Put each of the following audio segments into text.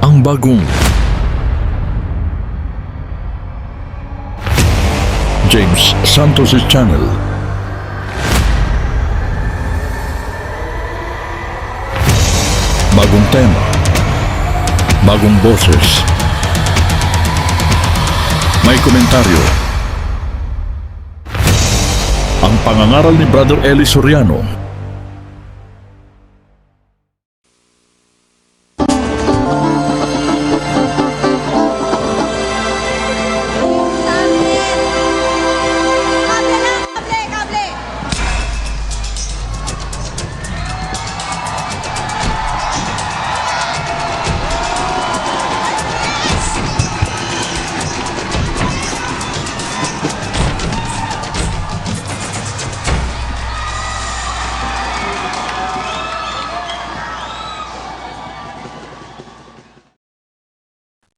ang bagong James Santos' Channel. Bagong tema, bagong boses, may komentaryo. Ang pangangaral ni Brother Eli Soriano.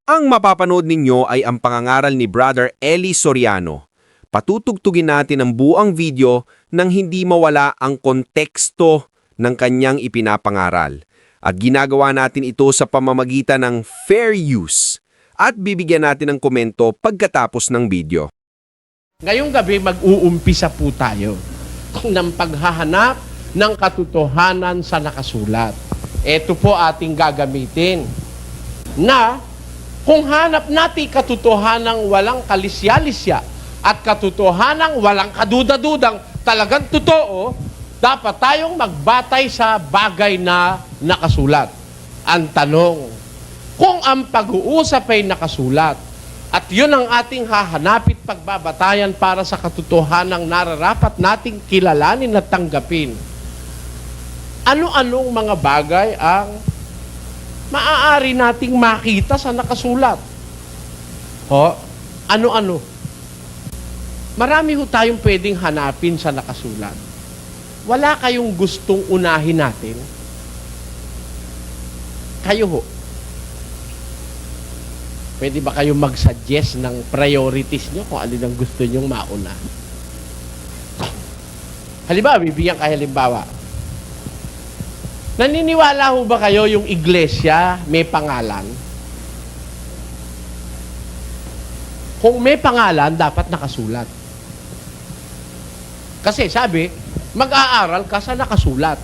Ang mapapanood ninyo ay ang pangangaral ni Brother Eli Soriano. Patutugtugin natin ang buang video nang hindi mawala ang konteksto ng kanyang ipinapangaral. At ginagawa natin ito sa pamamagitan ng fair use. At bibigyan natin ng komento pagkatapos ng video. Ngayong gabi mag-uumpisa po tayo ng paghahanap ng katotohanan sa nakasulat. Ito po ating gagamitin na kung hanap natin katotohanang walang kalisya-lisya at katotohanang walang kaduda-dudang talagang totoo, dapat tayong magbatay sa bagay na nakasulat. Ang tanong, kung ang pag-uusap ay nakasulat, at yun ang ating hahanapit pagbabatayan para sa katotohanang nararapat nating kilalanin at tanggapin, ano-anong mga bagay ang maaari nating makita sa nakasulat? O, ano-ano? Marami ho tayong pwedeng hanapin sa nakasulat. Wala kayong gustong unahin natin? Kayo ho. Pwede ba kayong mag-suggest ng priorities nyo kung alin ang gusto nyong mauna? Halimbawa, bibigyan kayo halimbawa. Naniniwala ho ba kayo yung iglesia may pangalan? Kung may pangalan, dapat nakasulat. Kasi sabi, mag-aaral ka sa nakasulat.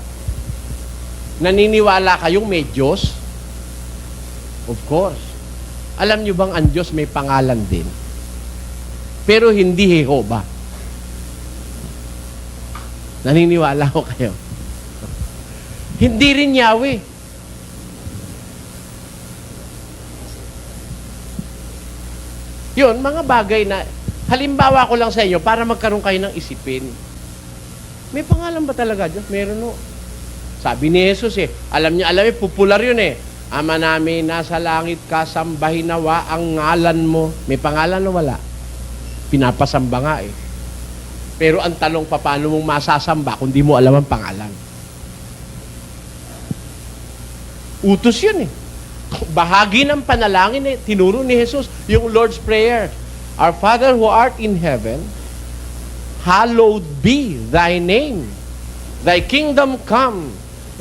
Naniniwala kayong may Diyos? Of course. Alam nyo bang ang Diyos may pangalan din? Pero hindi Jehovah. Naniniwala ho kayo? Hindi rin Yahweh. Yun, mga bagay na, halimbawa ko lang sa inyo para magkaroon kayo ng isipin. May pangalan ba talaga Diyos? Meron o. Sabi ni Jesus alam niyo, popular yun Ama namin, nasa langit ka, sambahin nawa ang ngalan mo. May pangalan o wala? Pinapasamba nga Pero ang tanong, paano mong masasamba kung di mo alam ang pangalan? Utos yun Bahagi ng panalangin tinuro ni Jesus, yung Lord's Prayer. Our Father who art in heaven, hallowed be thy name. Thy kingdom come.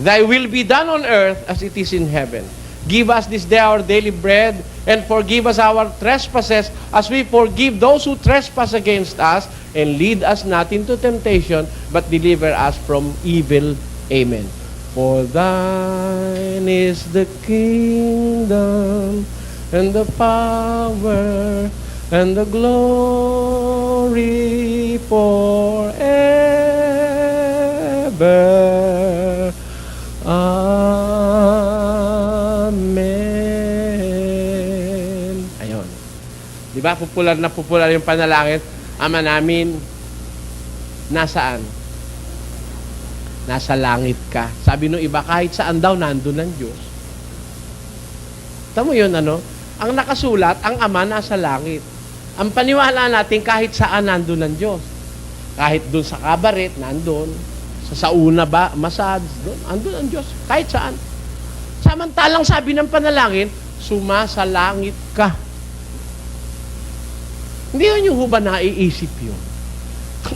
Thy will be done on earth as it is in heaven. Give us this day our daily bread, and forgive us our trespasses as we forgive those who trespass against us, and lead us not into temptation, but deliver us from evil. Amen. For thine is the kingdom, and the power, and the glory forever. Amen. Ayun. Di ba? Popular na popular yung panalangin. Ama namin, nasaan? Nasa langit ka. Sabi nung iba, kahit saan daw, nandun ang Diyos. Tamo yun, Ang nakasulat, ang Ama nasa langit. Ang paniwala natin, kahit saan nandun ang Diyos. Kahit dun sa kabaret, nandun. Sa sauna ba, massage, doon, andun ang Diyos. Kahit saan. Samantalang sabi ng panalangin, sumasalangit ka. Hindi yun yung ba naiisip yun?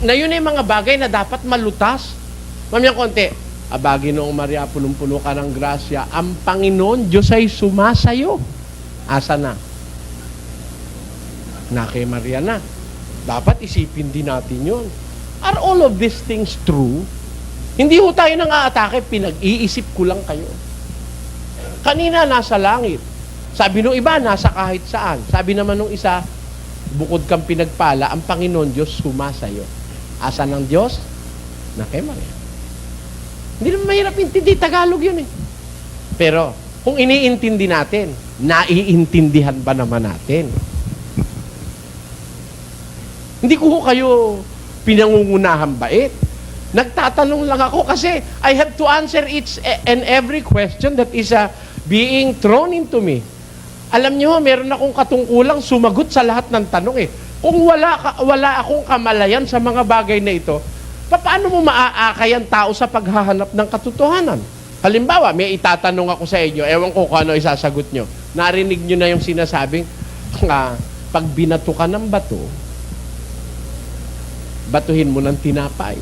Na yun ay mga bagay na dapat malutas. Mamaya konti, Aba, Ginoong Maria, punong-puno ka ng grasya, ang Panginoon Diyos ay sumasayo. Asa na? Na kay Maria na. Dapat isipin din natin yun. Are all of these things true? Hindi ho tayo nang aatake, pinag-iisip ko lang kayo. Kanina nasa langit. Sabi nung iba, nasa kahit saan. Sabi naman nung isa, bukod kang pinagpala, ang Panginoon Diyos sumasayo. Asa ng Diyos? Na kay Maria. Hindi naman mahirap intindi, Tagalog yun eh. Pero, kung iniintindi natin, naiintindihan ba naman natin? Hindi ko kayo pinangungunahan bait. Nagtatanong lang ako kasi I have to answer each and every question that is being thrown into me. Alam niyo, meron akong katungkulang sumagot sa lahat ng tanong eh. Kung wala akong kamalayan sa mga bagay na ito, paano mo maaakay ang tao sa paghahanap ng katotohanan? Halimbawa, may itatanong ako sa inyo, ewan ko kung ano isasagot nyo. Narinig nyo na yung sinasabing, pag binato ka ng bato, batuhin mo ng tinapay.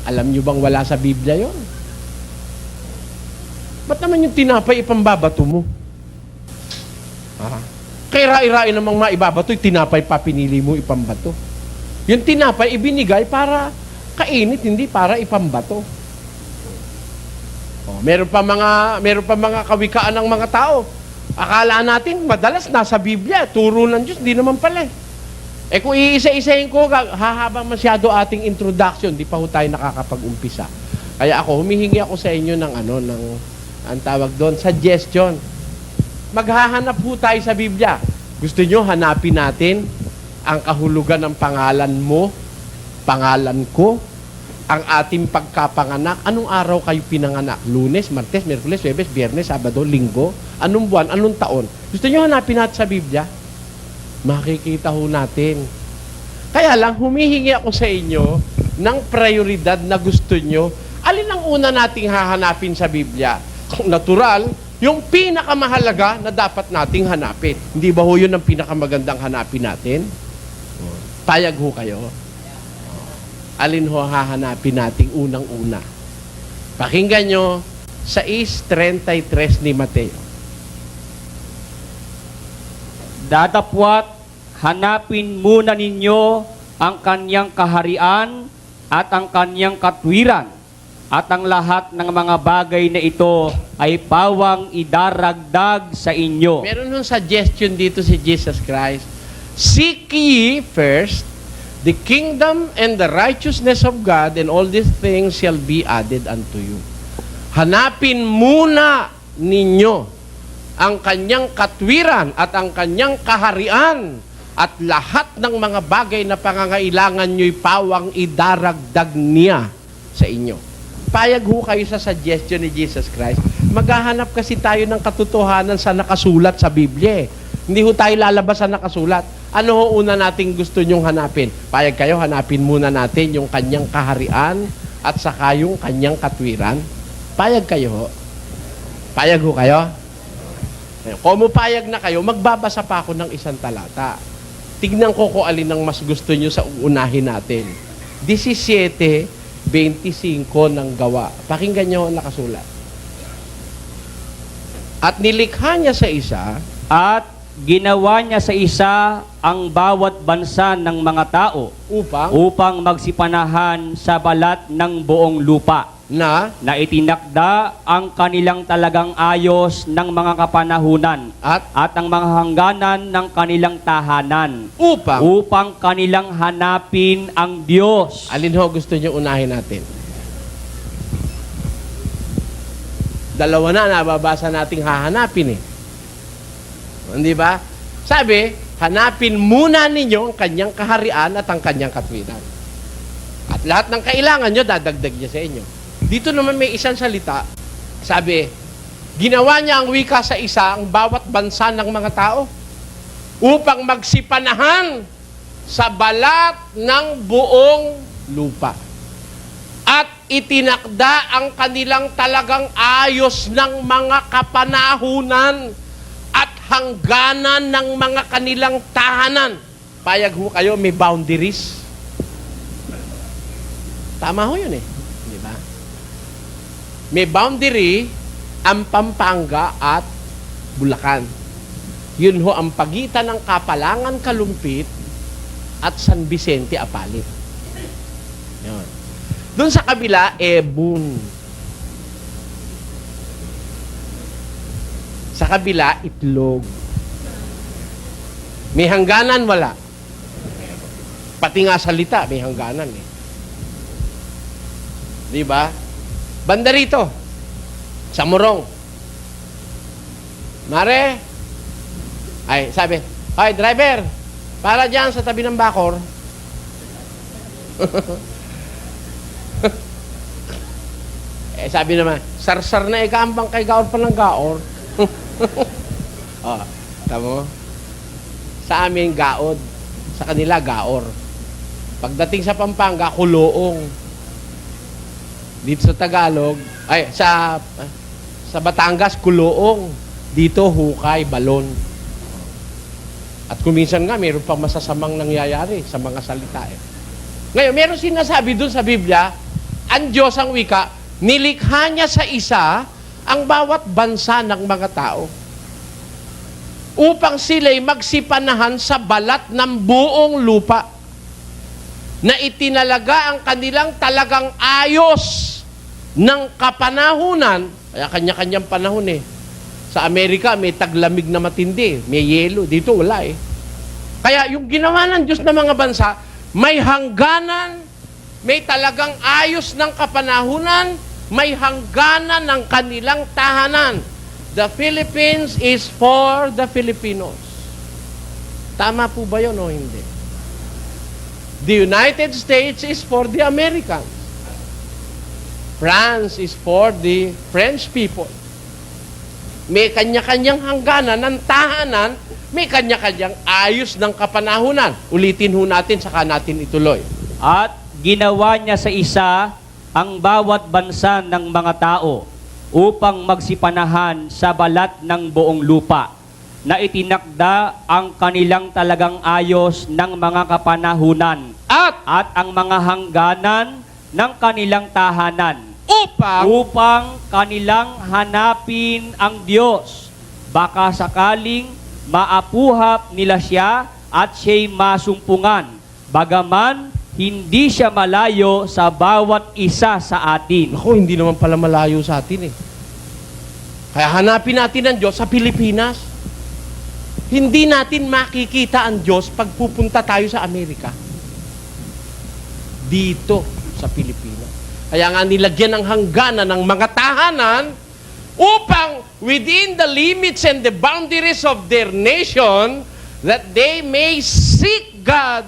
Alam nyo bang wala sa Biblia yon? Ba't naman yung tinapay ipambabato mo? Kaya rai-rai namang maibabato, yung tinapay pa pinili mo ipambato. Yung tinapay ibinigay para kainit, hindi para ipambato. Meron pa mga kawikaan ng mga tao. Akala natin madalas nasa Biblia, turo ng Diyos, hindi naman pala. Kung iisa-isahin ko, hahabang masyado ating introduction, di pa ho tayo nakakapag-umpisa. Kaya ako, humihingi ako sa inyo ng ang tawag doon, suggestion. Maghahanap ho tayo sa Biblia. Gusto nyo, hanapin natin ang kahulugan ng pangalan mo, pangalan ko, ang ating pagkapanganak. Anong araw kayo pinanganak? Lunes, Martes, Miyerkules, Huwebes, Biyernes, Sabado, Linggo? Anong buwan? Anong taon? Gusto nyo hanapin natin sa Biblia? Makikita ho natin. Kaya lang, humihingi ako sa inyo ng prioridad na gusto nyo. Alin ang una nating hahanapin sa Biblia? Natural, yung pinakamahalaga na dapat nating hanapin. Hindi ba ho yun ang pinakamagandang hanapin natin? Payag ho kayo. Alin ho hahanapin nating unang-una? Pakinggan nyo, 6:33 ni Mateo. Datapwat, hanapin muna ninyo ang kanyang kaharian at ang kanyang katwiran, at ang lahat ng mga bagay na ito ay pawang idaragdag sa inyo. Meron yung suggestion dito si Jesus Christ. Seek ye first the kingdom and the righteousness of God, and all these things shall be added unto you. Hanapin muna ninyo ang kanyang katwiran at ang kanyang kaharian, at lahat ng mga bagay na pangangailangan nyo'y pawang idaragdag niya sa inyo. Payag ho kayo sa suggestion ni Jesus Christ. Maghahanap kasi tayo ng katotohanan sa nakasulat sa Biblia. Hindi ho tayo lalabas sa nakasulat. Ano ho una nating gusto nyong hanapin? Payag kayo, hanapin muna natin yung kanyang kaharian at saka yung kanyang katwiran. Payag kayo ho? Payag ho kayo? Kung payag na kayo, magbabasa pa ako ng isang talata. Tignan ko kung alin ang mas gusto nyo sa uunahin natin. 17:25 ng Gawa. Pakinggan nyo ang nakasulat. At nilikha niya sa isa, At ginawa niya sa isa ang bawat bansa ng mga tao upang magsipanahan sa balat ng buong lupa, na itinakda ang kanilang talagang ayos ng mga kapanahunan at ang mga hangganan ng kanilang tahanan upang kanilang hanapin ang Diyos. Alin ho gusto niyo unahin natin? Dalawa na nababasa nating hahanapin eh. Hindi ba? Sabi, hanapin muna ninyo ang kanyang kaharian at ang kanyang katwiran. At lahat ng kailangan nyo, dadagdag niya sa inyo. Dito naman may isang salita. Sabi, ginawa niya ang wika sa isa, ang bawat bansa ng mga tao, upang magsipanahan sa balat ng buong lupa. At itinakda ang kanilang talagang ayos ng mga kapanahunan at hangganan ng mga kanilang tahanan. Payag ho kayo, may boundaries. Tama ho yun eh. Di ba? may boundary ang Pampanga at Bulacan. Yun ho ang pagitan ng Kapalangan, Kalumpit at San Vicente, Apalit. Yun. Doon sa kabila, Ebun. Sa kabila, Itlog. May hangganan, wala. Pati nga salita, may hangganan eh. Di ba? Banda rito, sa Morong. Mare, ay, sabi, ay, driver, para dyan sa tabi ng Bacor. Eh, sabi naman, sarsar na ikambang kay gaor pa ng gaor. Oh, tamo? Sa amin, gaod. Sa kanila, gaor. Pagdating sa Pampanga, kuloong. Dito sa Tagalog, ay, sa Batangas, kuloong. Dito, hukay, balon. At kuminsan nga, mayroon pang masasamang nangyayari sa mga salita. Eh. Ngayon, meron sinasabi dun sa Biblia, ang Diyos ang wika, nilikha niya sa isa ang bawat bansa ng mga tao upang sila'y magsipanahan sa balat ng buong lupa na itinalaga ang kanilang talagang ayos ng kapanahunan. Kaya kanya-kanyang panahon eh. Sa Amerika, may taglamig na matindi. May yelo. Dito, wala eh. Kaya yung ginawa ng Diyos ng mga bansa, may hangganan, may talagang ayos ng kapanahunan, may hangganan ng kanilang tahanan. The Philippines is for the Filipinos. Tama po ba yun o hindi? The United States is for the Americans. France is for the French people. May kanya-kanyang hangganan ng tahanan, may kanya-kanyang ayos ng kapanahunan. Ulitin ho natin, saka natin ituloy. At ginawa niya sa isa ang bawat bansa ng mga tao upang magsipanahan sa balat ng buong lupa na itinakda ang kanilang talagang ayos ng mga kapanahunan at ang mga hangganan ng kanilang tahanan upang kanilang hanapin ang Diyos. Baka sakaling maapuhap nila siya at siya'y masumpungan, bagaman hindi siya malayo sa bawat isa sa atin. Ako, hindi naman pala malayo sa atin eh. Kaya hanapin natin ang Diyos sa Pilipinas. Hindi natin makikita ang Diyos pag pupunta tayo sa Amerika. Dito sa Pilipinas. Kaya nga nilagyan ng hangganan ng mga tahanan upang within the limits and the boundaries of their nation that they may seek God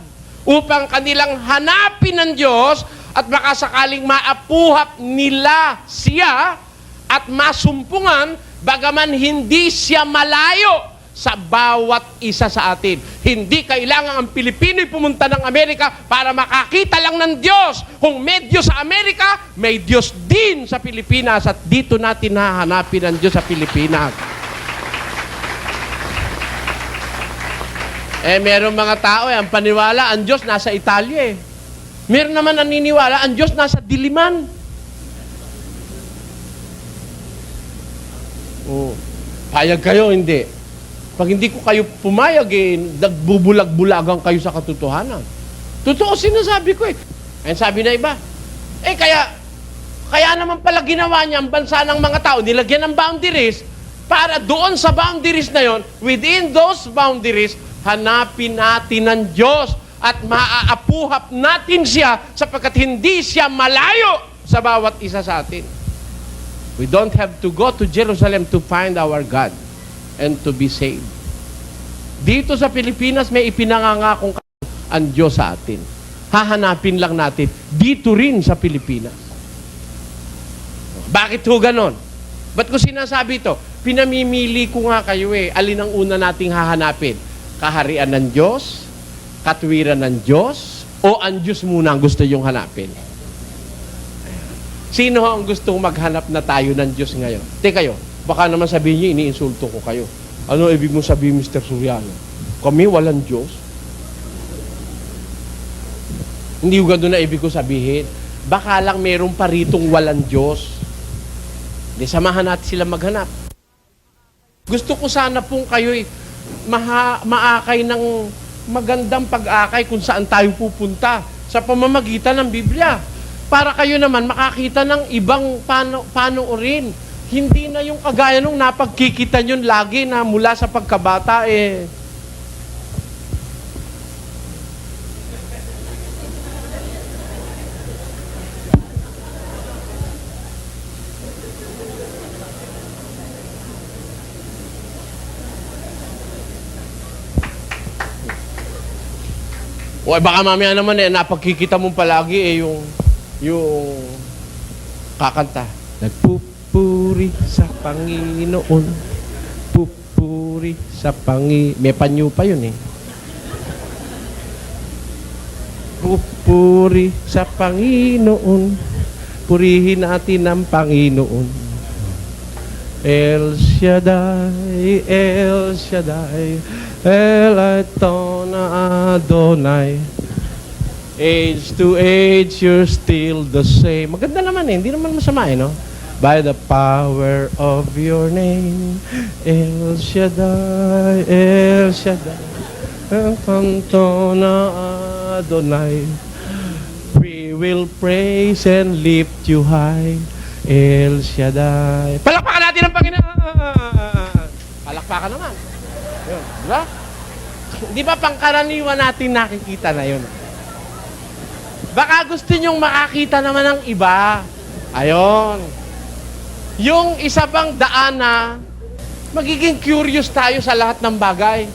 upang kanilang hanapin ng Diyos at makasakaling maapuhap nila siya at masumpungan bagaman hindi siya malayo sa bawat isa sa atin. Hindi kailangan ang Pilipino'y pumunta ng Amerika para makakita lang ng Diyos. Kung may Diyos sa Amerika, may Diyos din sa Pilipinas at dito natin hahanapin ang Diyos sa Pilipinas. Eh, meron mga tao, ang paniwala, ang Diyos nasa Italia eh. Meron naman naniniwala, ang Diyos nasa Diliman. Oh. Payag kayo, hindi. Pag hindi ko kayo pumayag, eh, nagbubulag-bulagan kayo sa katotohanan. Totoo sinasabi ko eh. Ayun sabi na iba, eh kaya naman pala ginawa niya ang bansa ng mga tao, nilagyan ng boundaries, para doon sa boundaries na yon, within those boundaries, hanapin natin ang Diyos at maaapuhap natin siya sapagkat hindi siya malayo sa bawat isa sa atin. We don't have to go to Jerusalem to find our God and to be saved. Dito sa Pilipinas, may ipinangangakong ang Diyos sa atin. Hahanapin lang natin dito rin sa Pilipinas. Bakit ho ganon? Ba't ko sinasabi ito? Pinamimili ko nga kayo eh. Alin ang una nating hahanapin? Kaharian ng Diyos? Katwiran ng Diyos? O ang Diyos muna ang gusto yung hanapin? Sino ang gustong maghanap na tayo ng Diyos ngayon? Kayo, baka naman sabihin niyo, iniinsulto ko kayo. Ano ibig mo sabihin, Mr. Soriano? Kami walang Diyos? Hindi ko gano'n na ibig ko sabihin. Baka lang meron pa ritong walang Diyos. Di samahan natin sila maghanap. Gusto ko sana pong kayo'y maakay ng magandang pag-akay kung saan tayo pupunta sa pamamagitan ng Biblia. Para kayo naman makakita ng ibang panoorin. Hindi na yung kagaya nung napagkikita nyo lagi na mula sa pagkabata o baka mamaya naman napagkikita mo palagi yung kakanta. Nagpupuri sa Panginoon. Pupuri sa May panyo pa yun Pupuri sa Panginoon. Purihin natin ang Panginoon. El Shaddai, El Shaddai, El Eton Adonai. Age to age, you're still the same. Maganda naman hindi naman masama no? By the power of your name, El Shaddai, El Shaddai, El Eton Adonai. We will praise and lift you high, El Shaddai. Palakpakan natin ang Panginoon! Palakpakan naman. Yun, diba? Di ba pangkaraniwan natin nakikita na yun? Baka gusto nyong makakita naman ng iba. Ayon. Yung isa bang daan na magiging curious tayo sa lahat ng bagay.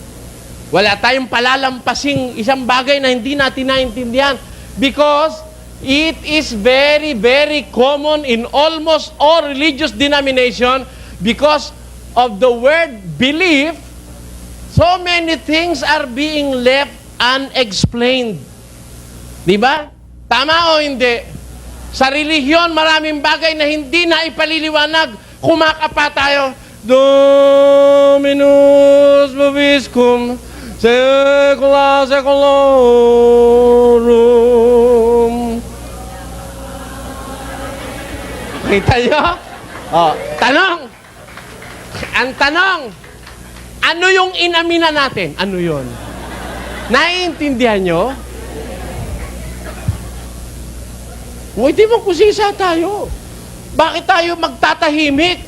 Wala tayong palalampasing isang bagay na hindi natin naintindihan because it is very, very common in almost all religious denomination because of the word belief. So many things are being left unexplained. Di ba? Tama o hindi? Sa relihiyon, maraming bagay na hindi na ipaliliwanag. Kumakapa tayo. Dominus vobiscum secula seculorum. Kita nyo? Tanong. Ang tanong, ano yung inamina natin? Ano yun? Naiintindihan nyo? Hindi mo kusisa tayo. Bakit tayo magtatahimik?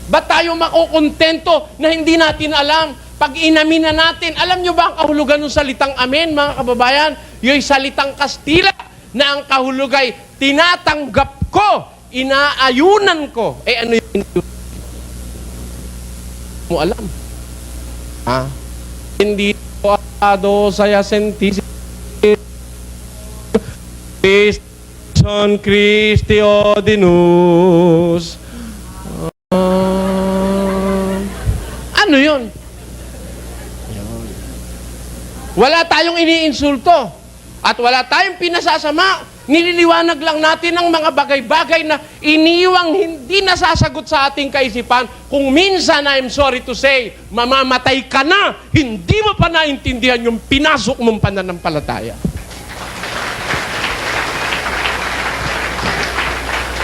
Ba't tayo makukontento na hindi natin alam? Pag inamina natin, alam nyo ba ang kahulugan ng salitang amen, mga kababayan? Yung salitang Kastila na ang kahulugay, tinatanggap ko, inaayunan ko. Ano yun? Mo alam. Hindi ko ado saya sentisi Son Christi Ordinus. Ano yun? Wala tayong iniinsulto at wala tayong pinasasama. Nililiwanag lang natin ang mga bagay-bagay na iniwang hindi nasasagot sa ating kaisipan. Kung minsan, I'm sorry to say, mamamatay ka na, hindi mo pa naintindihan yung pinasok mong pananampalataya.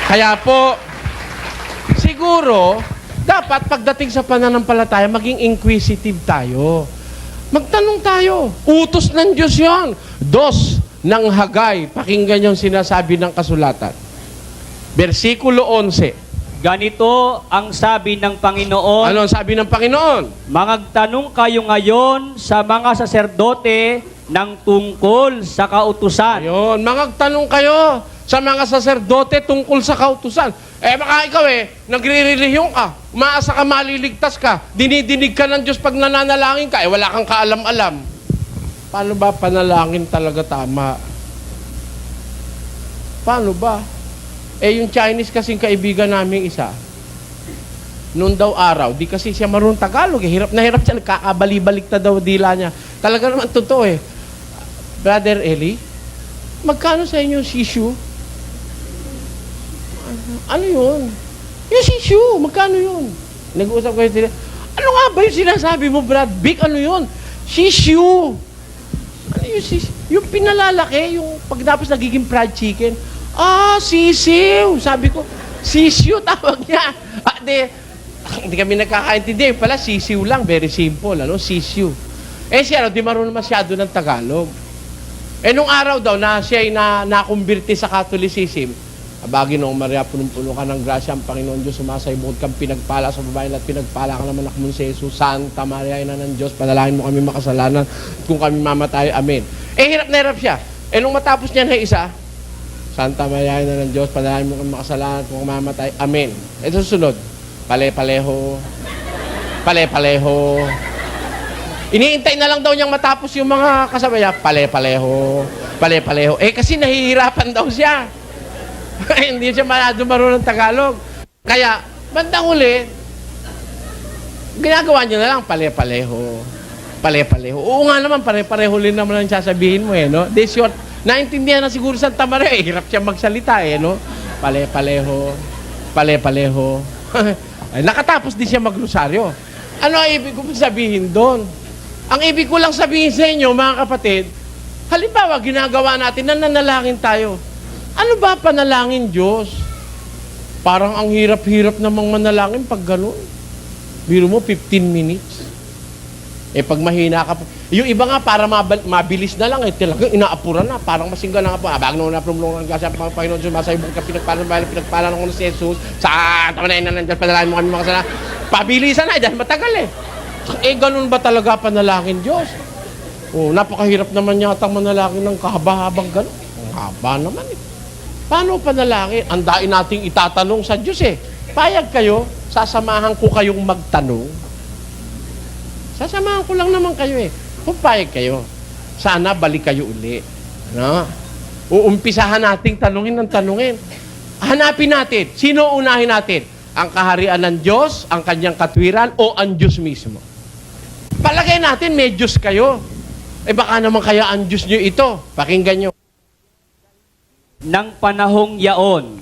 Kaya po, siguro, dapat pagdating sa pananampalataya, maging inquisitive tayo. Magtanong tayo. Utos ng Diyos yon. 2 ng Hagay. Pakinggan yung sinasabi ng kasulatan. Versikulo 11. Ganito ang sabi ng Panginoon. Ano ang sabi ng Panginoon? Magtanong kayo ngayon sa mga saserdote ng tungkol sa kautusan. Ayun, magtanong kayo sa mga saserdote tungkol sa kautusan. Baka ikaw nagre-relihiyon ka, umaasa ka maliligtas ka, dinidinig ka ng Diyos pag nananalangin ka, wala kang kaalam-alam. Paano ba panalangin talaga tama? Paano ba? Yung Chinese kasing kaibigan namin isa, noon daw araw, di kasi siya marunong Tagalog, hirap na hirap siya, nagkakabali-balik na daw dila niya. Talaga naman totoo Brother Eli, magkano sa inyo sisyo? Ano yun? Yung sisyo, magkano yun? Nag-uusap kayo sila, ano nga ba yung sinasabi mo, Brad? Big, ano yun? Sisyo. Ano yung sisyo? Yung pinalalaki, yung pagdapos nagiging fried chicken. Sisiw. Sabi ko, sisyo tawag niya. Bakit hindi kami nagkakaintindi? Pala, sisiw lang. Very simple, ano? Sisiw. Siya, di marunong masyado ng Tagalog. Nung araw daw na siya ay nakumbirti sa Catholicism, abagi noong Maria, punong-puno ka ng grasya, ang Panginoon Diyos, sumasaybukod kang pinagpala sa babae at pinagpala ka naman mo si Jesus, Santa Maria, ina ng Diyos, panalangin mo kami makasalanan, kung kami mamatay, amen. Hirap na hirap siya. Nung matapos niya na isa, Santa Maria, ina ng Diyos, panalangin mo kami makasalanan, kung mamatay, amen. Ito susunod, pale-paleho, pale-paleho. Iniintay na lang daw niyang matapos yung mga kasama niya, pale-paleho, pale-paleho. Kasi nahihirapan daw siya. Hindi siya marunong Tagalog. Kaya, bandang uli, ginagawa niyo na lang, pale-paleho, pale-paleho. Oo nga naman, pare-pareho rin naman ang sasabihin mo, no? Di short, naintindihan na siguro Santa Maria, hirap siya magsalita, no? Pale-paleho, pale-paleho. Nakatapos din siya magrosaryo. Ano ang ibig ko sabihin doon? Ang ibig ko lang sabihin sa inyo, mga kapatid, halimbawa, ginagawa natin, nananalangin tayo. Ano ba panalangin, Diyos? Parang ang hirap-hirap namang manalangin pag gano'n. Biro mo, 15 minutes. Pag mahina ka, yung iba nga, para mabilis na lang, talagang inaapuran na, parang masinggan na nga po. Abag na prumulong ng gasa, Panginoon, sumasaybong ka, pinagpala ng si Jesus, sa tama na ng Diyos, panalangin mo kami makasala. Pabilisan na, dahil matagal ganun ba talaga panalangin, Diyos? Napakahirap naman yata manalangin ng kahaba-habang gano'n. Ang haba naman Paano panalangin? Andain nating itatanong sa Diyos Payag kayo, sasamahan ko kayong magtanong. Sasamahan ko lang naman kayo Kung payag kayo, sana balik kayo uli. No? Uumpisahan nating tanungin ng tanungin. Hanapin natin, sino unahin natin? Ang kaharian ng Diyos, ang kanyang katwiran, o ang Diyos mismo? Palagay natin, may Diyos kayo. Baka naman kaya ang Diyos nyo ito. Pakinggan nyo. Nang panahong yaon,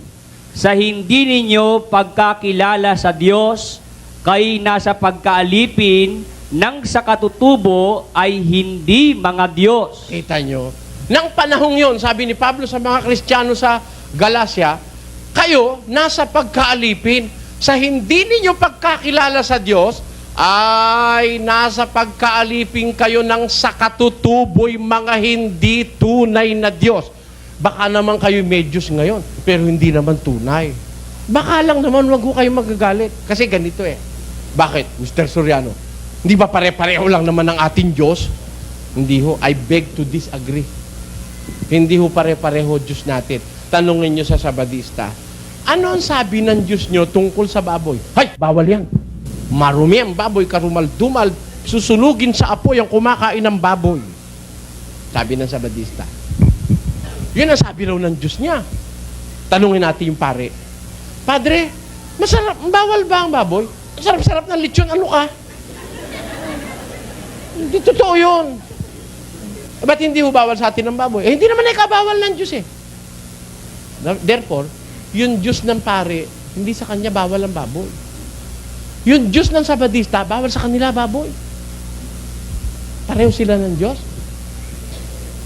sa hindi ninyo pagkakilala sa Diyos, kayo nasa pagkaalipin ng sa katutubo ay hindi mga Diyos. Kita nyo? Nang panahong yon, sabi ni Pablo sa mga Kristiyano sa Galacia, kayo nasa pagkaalipin. Sa hindi ninyo pagkakilala sa Diyos, ay nasa pagkaalipin kayo ng sa katutubo'y mga hindi tunay na Diyos. Baka naman kayo may Diyos ngayon, pero hindi naman tunay. Baka lang naman, wag ko kayo magagalit. Kasi ganito Bakit, Mr. Soriano? Hindi ba pare-pareho lang naman ng ating Diyos? Hindi ho. I beg to disagree. Hindi ho pare-pareho Diyos natin. Tanungin nyo sa Sabadista, ano ang sabi ng Diyos nyo tungkol sa baboy? Hay, bawal yan. Marumi ang baboy, karumal-dumal, susunugin sa apoy ang kumakain ng baboy. Sabi ng Sabadista. Yun ang sabi raw ng Diyos niya. Tanungin natin yung pare. Padre, masarap, bawal ba ang baboy? Sarap-sarap ng lechon, ano ka? Hindi totoo yun. Ba't hindi ho bawal sa atin ng baboy? Hindi naman ikabawal ng Diyos Therefore, yung Diyos ng pare, hindi sa kanya bawal ang baboy. Yung Diyos ng Sabadista, bawal sa kanila baboy. Pareho sila ng Diyos.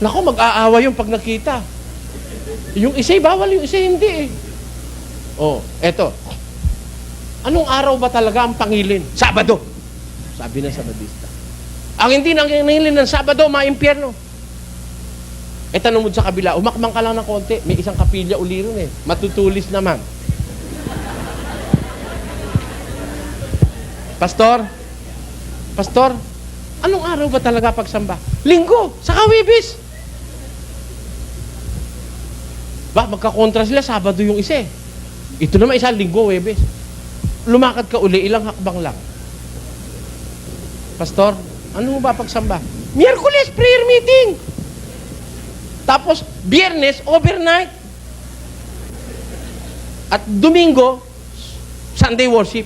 Naku, mag-aawa yung pag nakita. Yung isa'y bawal, yung isa'y hindi eto. Anong araw ba talaga ang pangilin? Sabado. Sabi ng Sabadista. Ang hindi nangilin ng Sabado, maimpyerno. Tanong mo sa kabila, umakbang ka lang ng konti, may isang kapilya uli ron matutulis naman. Pastor, anong araw ba talaga pagsamba? Linggo, saka Webes. Magkakontra sila, Sabado yung isa Ito naman isa, Linggo, Webes. Lumakad ka uli, ilang hakbang lang. Pastor, ano ba pagsamba? Miyerkules, prayer meeting. Tapos, Biyernes, overnight. At Domingo, Sunday worship.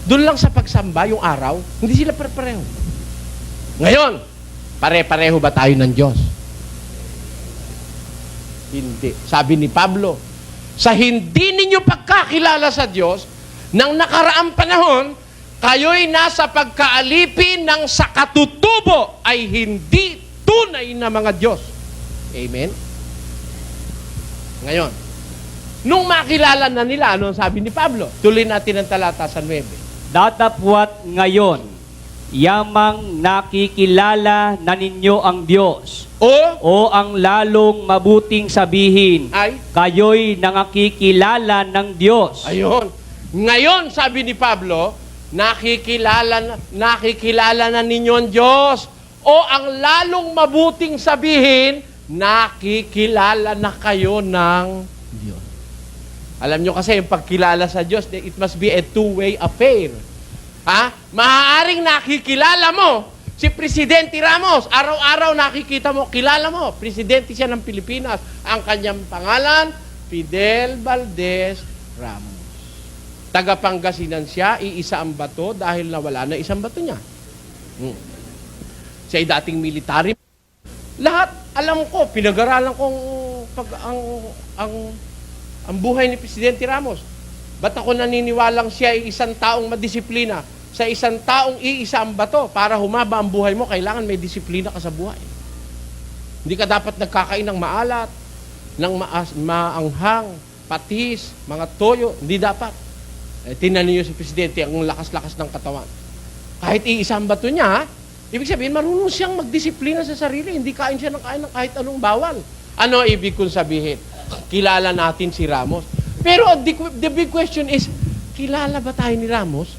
Doon lang sa pagsamba, yung araw, hindi sila pare-pareho. Ngayon, pare-pareho ba tayo ng Diyos? Hindi. Sabi ni Pablo, sa hindi ninyo pagkakilala sa Diyos, nang nakaraang panahon, kayo'y nasa pagkaalipin ng sa katutubo ay hindi tunay na mga Diyos. Amen? Ngayon, Nung makilala na nila, ano ang sabi ni Pablo? Tuloy natin ang talata sa 9. Datapwat ngayon, yamang nakikilala na ninyo ang Diyos, o ang lalong mabuting sabihin, Ay? kayo'y nangakikilala ng Diyos. Ayun. Ngayon, sabi ni Pablo, nakikilala na ninyo ang Diyos. O ang lalong mabuting sabihin, nakikilala na kayo ng Diyos. Alam nyo kasi, yung pagkilala sa Diyos, it must be a two-way affair. Ha? Maaaring nakikilala mo si Presidente Ramos. Araw-araw nakikita mo, kilala mo, Presidente siya ng Pilipinas. Ang kanyang pangalan, Fidel Valdez Ramos. Taga-Pangasinan siya, iisa ang bato dahil nawala na isang bato niya. Siya ay dating military. Lahat, alam ko, pinag-aralan kong ang buhay ni Presidente Ramos. Ba't ako naniniwalang siya ay isang taong madisiplina? Sa isang taong iisa ang bato, para humaba ang buhay mo, kailangan may disiplina ka sa buhay. Hindi ka dapat nagkakain ng maalat, ng maanghang, patis, mga toyo. Hindi dapat. Tingnan niyo si Presidente, ang lakas-lakas ng katawan. Kahit iisa ang bato niya, ibig sabihin, marunong siyang magdisiplina sa sarili. Hindi kain siya ng kain ng kahit anong bawal. Ano ibig kong sabihin? Kilala natin si Ramos. Pero the big question is, kilala ba tayo ni Ramos?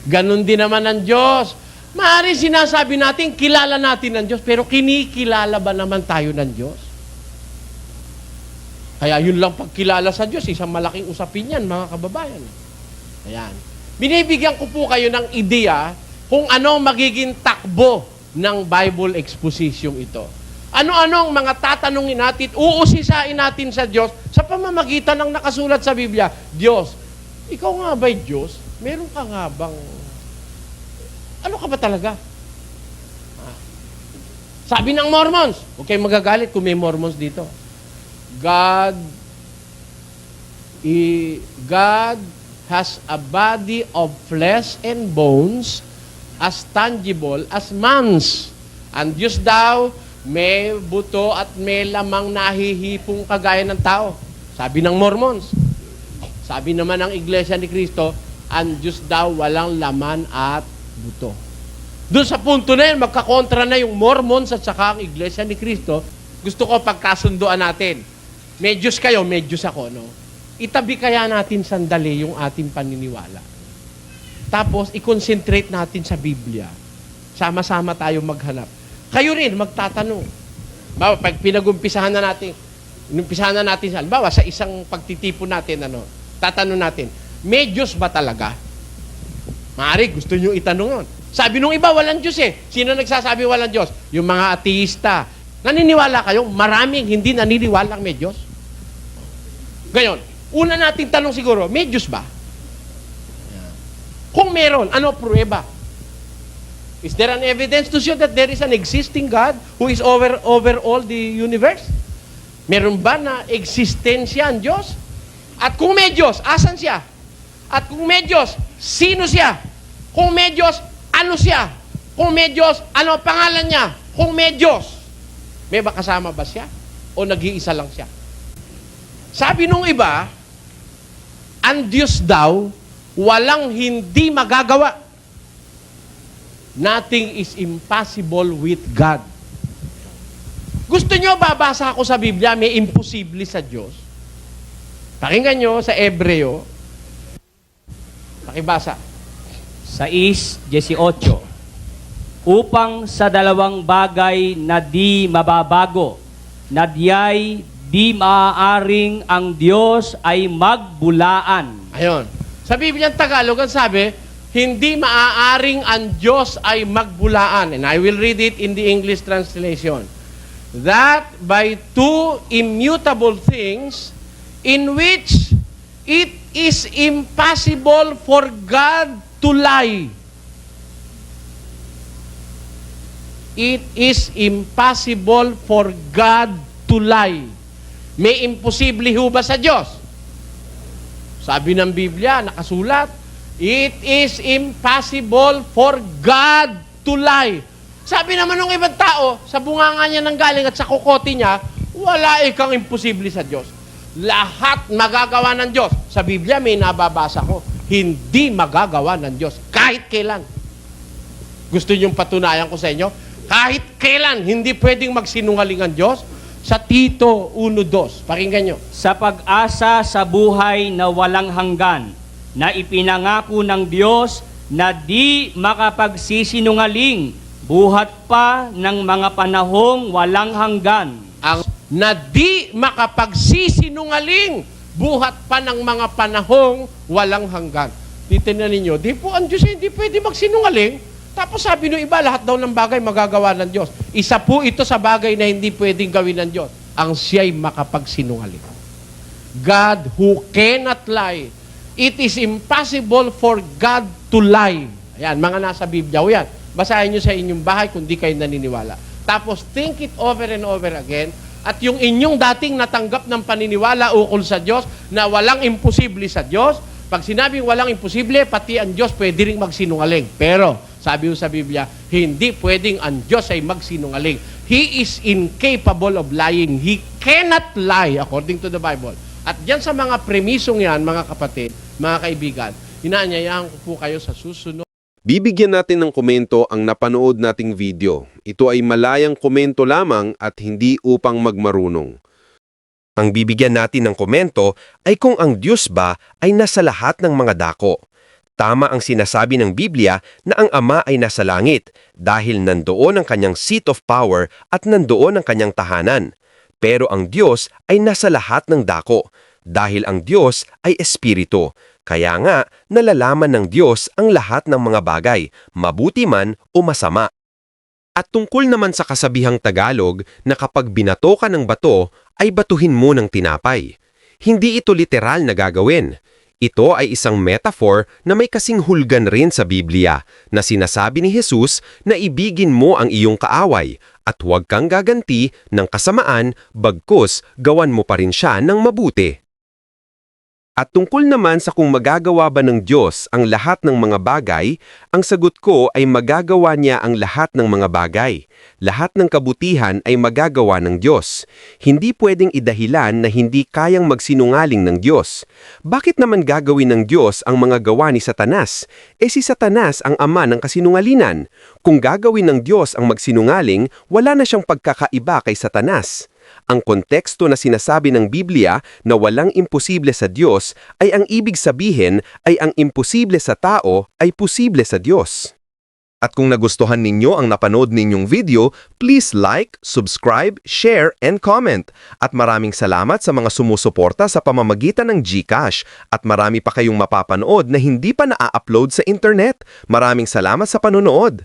Ganon din naman ang Diyos. Maaari sinasabi natin, kilala natin ang Diyos, pero kinikilala ba naman tayo ng Diyos? Kaya yun lang pagkilala sa Diyos, isang malaking usapin yan, mga kababayan. Ayan. Binibigyan ko po kayo ng ideya kung ano magiging takbo ng Bible exposition ito. Ano-ano ang mga tatanungin natin, uusisain natin sa Diyos sa pamamagitan ng nakasulat sa Biblia. Diyos, ikaw nga ba'y Diyos? Meron ka nga bang... Ano ka ba talaga? Sabi ng Mormons, okay magagalit kung may Mormons dito. God has a body of flesh and bones as tangible as man's. Ang Diyos daw, may buto at may lamang nahihipong kagaya ng tao. Sabi ng Mormons. Sabi naman ng Iglesia ni Cristo, ang Diyos daw walang laman at buto. Doon sa punto na yun, magkakontra na yung Mormons at saka ang Iglesia ni Cristo. Gusto ko pagkasunduan natin. May Diyos kayo, may Diyos ako, no? Itabi kaya natin sandali yung ating paniniwala. Tapos, i-concentrate natin sa Biblia. Sama-sama tayo maghanap. Kayo rin, magtatanong. Bawa, pag pinag-umpisahan na natin, halimbawa, sa isang pagtitipon natin, tatanong natin, may Diyos ba talaga? Maaari, gusto nyo itanong yun. Sabi nung iba, walang Diyos eh. Sino nagsasabi walang Diyos? Yung mga ateista. Naniniwala kayo? Maraming hindi naniniwala may Diyos. Ngayon, una nating tanong siguro, may Diyos ba? Kung meron, ano pruweba? Is there an evidence to show that there is an existing God who is over all the universe? Meron ba na existensya ang Diyos? At kung may Diyos, asan siya? At kung may Diyos, sino siya? Kung may Diyos, ano siya? Kung may Diyos, ano ang pangalan niya? Kung may Diyos, may ba kasama ba siya? O nag-iisa lang siya? Sabi nung iba, ang Diyos daw, walang hindi magagawa. Nothing is impossible with God. Gusto nyo babasa ako sa Biblia, may imposible sa Diyos? Pakinggan nyo sa Ebreo. Pakibasa. 6:18. Upang sa dalawang bagay na di mababago, na diya'y di maaaring ang Diyos ay magbulaan. Ayun. Sa Biblia Tagalog, ang sabi, hindi maaaring ang Diyos ay magbulaan. And I will read it in the English translation. That by two immutable things in which it is impossible for God to lie. It is impossible for God to lie. May imposible ho ba sa Diyos? Sabi ng Biblia, nakasulat, it is impossible for God to lie. Sabi naman ng ibang tao, sa bunganga niya ng galing at sa kokote niya, wala ikang imposible sa Diyos. lahat magagawa ng Diyos. Sa Biblia may nababasa ko, hindi magagawa ng Diyos kahit kailan. Gusto niyong patunayan ko sa inyo? Kahit kailan, hindi pwedeng magsinungaling ang Diyos. Sa Tito 1:2, pakinggan nyo. Sa pag-asa sa buhay na walang hanggan, na ipinangako ng Diyos na di makapagsisinungaling, buhat pa ng mga panahong walang hanggan. Ang na di makapagsisinungaling, buhat pa ng mga panahong walang hanggan. Titignan ninyo, di po ang Diyos hindi pwede magsinungaling. Tapos sabi nung iba, lahat daw ng bagay magagawa ng Diyos. Isa po ito sa bagay na hindi pwedeng gawin ng Diyos. Ang siya'y makapagsinungaling. God who cannot lie. It is impossible for God to lie. Ayan, mga nasa Biblia. O yan, basahin nyo sa inyong bahay kung di kayo naniniwala. Tapos think it over and over again. At yung inyong dating natanggap ng paniniwala ukol sa Diyos na walang imposible sa Diyos, pag sinabing walang imposible, pati ang Diyos pwede rin magsinungaling. Pero, sabi ko sa Biblia, hindi pwedeng ang Diyos ay magsinungaling. He is incapable of lying. He cannot lie according to the Bible. At diyan sa mga premisong yan, mga kapatid, mga kaibigan, inaanyayahan ko po kayo sa susunod. Bibigyan natin ng komento ang napanood nating video. Ito ay malayang komento lamang at hindi upang magmarunong. Ang bibigyan natin ng komento ay kung ang Diyos ba ay nasa lahat ng mga dako. Tama ang sinasabi ng Biblia na ang Ama ay nasa langit dahil nandoon ang kanyang seat of power at nandoon ang kanyang tahanan. Pero ang Diyos ay nasa lahat ng dako dahil ang Diyos ay espiritu. Kaya nga, nalalaman ng Diyos ang lahat ng mga bagay, mabuti man o masama. At tungkol naman sa kasabihang Tagalog na kapag binato ka ng bato, ay batuhin mo ng tinapay. Hindi ito literal na gagawin. Ito ay isang metaphor na may kasing hulgan rin sa Biblia na sinasabi ni Jesus na ibigin mo ang iyong kaaway at huwag kang gaganti ng kasamaan bagkus gawan mo pa rin siya ng mabuti. At tungkol naman sa kung magagawa ba ng Diyos ang lahat ng mga bagay, ang sagot ko ay magagawa niya ang lahat ng mga bagay. Lahat ng kabutihan ay magagawa ng Diyos. Hindi pwedeng idahilan na hindi kayang magsinungaling ng Diyos. Bakit naman gagawin ng Diyos ang mga gawa ni Satanas? Si Satanas ang ama ng kasinungalingan. Kung gagawin ng Diyos ang magsinungaling, wala na siyang pagkakaiba kay Satanas. Ang konteksto na sinasabi ng Biblia na walang imposible sa Diyos ay ang ibig sabihin ay ang imposible sa tao ay posible sa Diyos. At kung nagustuhan ninyo ang napanood ninyong video, please like, subscribe, share, and comment. At maraming salamat sa mga sumusuporta sa pamamagitan ng GCash. At marami pa kayong mapapanood na hindi pa na-upload sa internet. Maraming salamat sa panonood.